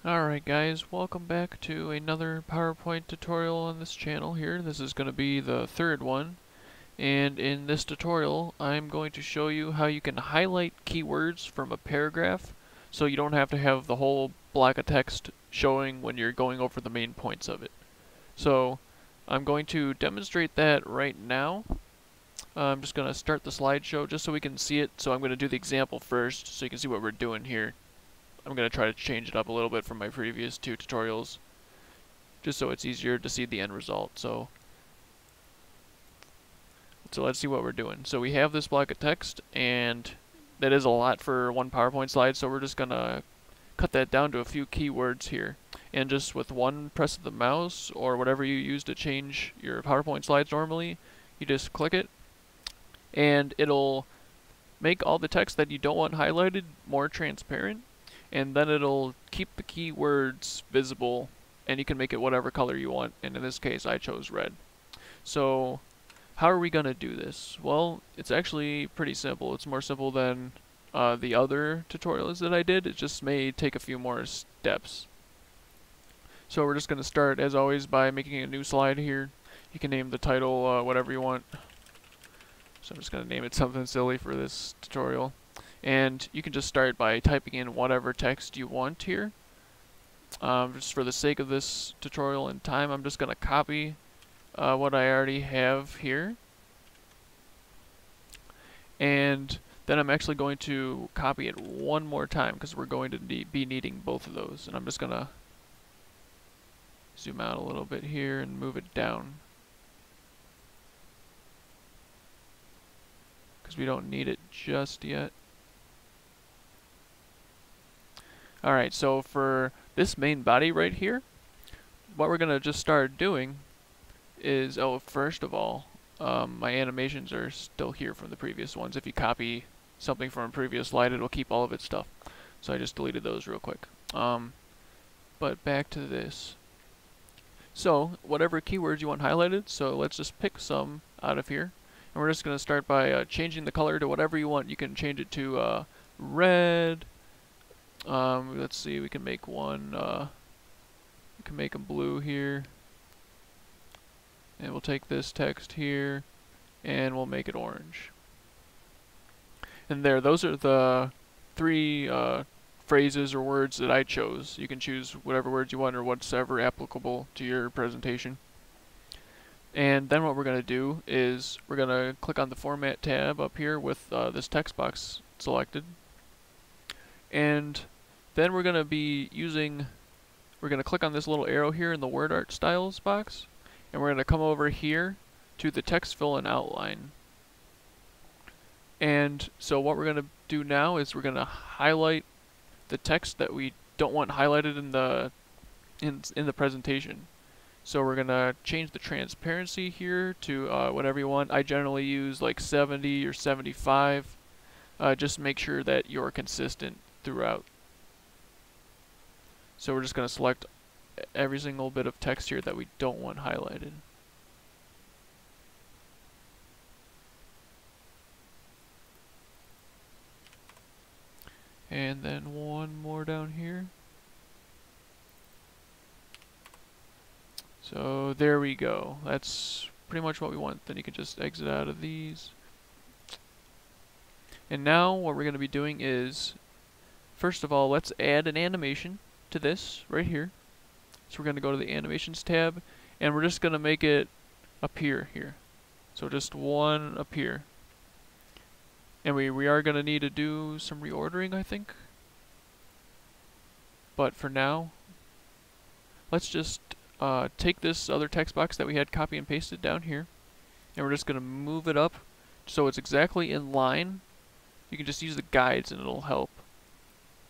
Alright guys, welcome back to another PowerPoint tutorial on this channel here. This is going to be the third one, and in this tutorial I'm going to show you how you can highlight keywords from a paragraph so you don't have to have the whole block of text showing when you're going over the main points of it. So I'm going to demonstrate that right now. I'm just going to start the slideshow just so we can see it. So I'm going to do the example first so you can see what we're doing here. I'm going to try to change it up a little bit from my previous two tutorials, just so it's easier to see the end result. So let's see what we're doing. So we have this block of text, and that is a lot for one PowerPoint slide, so we're just going to cut that down to a few keywords here. And just with one press of the mouse, or whatever you use to change your PowerPoint slides normally, you just click it, and it'll make all the text that you don't want highlighted more transparent. And then it'll keep the keywords visible, and you can make it whatever color you want, and in this case I chose red. So how are we going to do this? Well, it's actually pretty simple. It's more simple than the other tutorials that I did. It just may take a few more steps. So we're just going to start, as always, by making a new slide here. You can name the title whatever you want. So I'm just going to name it something silly for this tutorial. And you can just start by typing in whatever text you want here. Just for the sake of this tutorial and time, I'm just going to copy what I already have here. And then I'm actually going to copy it one more time because we're going to be needing both of those. And I'm just going to zoom out a little bit here and move it down, because we don't need it just yet. Alright, so for this main body right here, what we're going to just start doing is, first of all, my animations are still here from the previous ones. If you copy something from a previous slide, it'll keep all of its stuff. So I just deleted those real quick. But back to this. So, whatever keywords you want highlighted, so let's just pick some out of here. And we're just going to start by changing the color to whatever you want. You can change it to red. Let's see, we can make one, we can make them blue here. And we'll take this text here, and we'll make it orange. And there, those are the three phrases or words that I chose. You can choose whatever words you want or whatever applicable to your presentation. And then what we're going to do is we're going to click on the Format tab up here with this text box selected. And then we're going to be using, we're going to click on this little arrow here in the Word Art Styles box, and we're going to come over here to the Text Fill and Outline. And so what we're going to do now is we're going to highlight the text that we don't want highlighted in the presentation. So we're going to change the transparency here to whatever you want. I generally use like 70 or 75. Just make sure that you're consistent throughout. So we're just going to select every single bit of text here that we don't want highlighted. And then one more down here. So there we go. That's pretty much what we want. Then you can just exit out of these. And now what we're going to be doing is, first of all, let's add an animation to this right here. So we're going to go to the Animations tab, and we're just going to make it appear here. So just one appear. And we are going to need to do some reordering, I think. But for now, let's just take this other text box that we had copy and pasted down here, and we're just going to move it up so it's exactly in line. You can just use the guides and it'll help.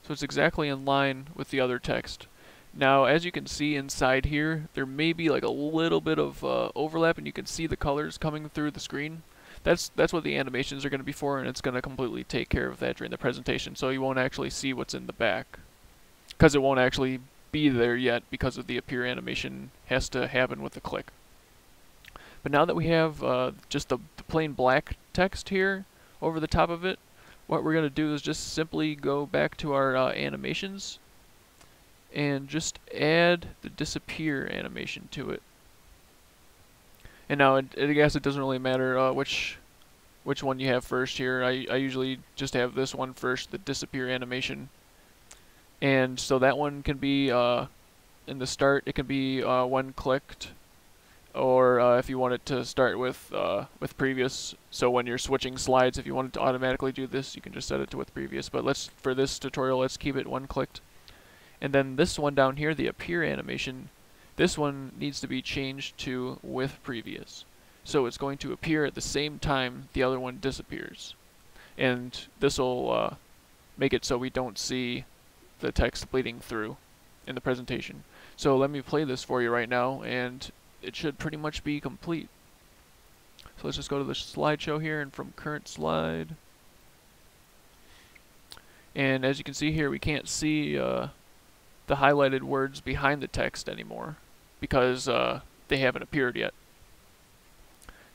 So it's exactly in line with the other text. Now, as you can see inside here, there may be like a little bit of overlap, and you can see the colors coming through the screen. That's what the animations are going to be for, and it's going to completely take care of that during the presentation, so you won't actually see what's in the back, because it won't actually be there yet because of the appear animation has to happen with the click. But now that we have just the plain black text here over the top of it, what we're going to do is just simply go back to our animations and just add the disappear animation to it. And now, I guess it doesn't really matter which one you have first here. I usually just have this one first, the disappear animation. And so that one can be in the start, it can be when clicked, or if you want it to start with previous. So when you're switching slides, if you want it to automatically do this, you can just set it to with previous. But for this tutorial, let's keep it when clicked. And then this one down here, the appear animation, this one needs to be changed to with previous. So it's going to appear at the same time the other one disappears. And this will make it so we don't see the text bleeding through in the presentation. So let me play this for you right now, and it should pretty much be complete. So let's just go to the slideshow here, and from current slide. And as you can see here, we can't see the highlighted words behind the text anymore because they haven't appeared yet.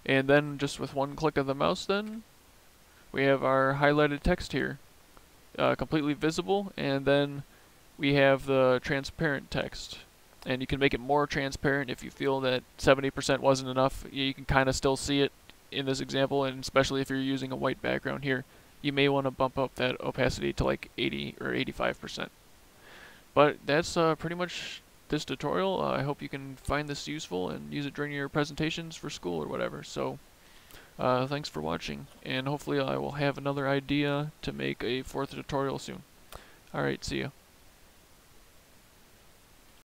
And then just with one click of the mouse, then we have our highlighted text here completely visible, and then we have the transparent text. And you can make it more transparent if you feel that 70% wasn't enough. You can kind of still see it in this example, and especially if you're using a white background here, you may want to bump up that opacity to like 80 or 85%. But that's pretty much this tutorial. I hope you can find this useful and use it during your presentations for school or whatever. So thanks for watching, and hopefully I will have another idea to make a fourth tutorial soon. Alright, see ya.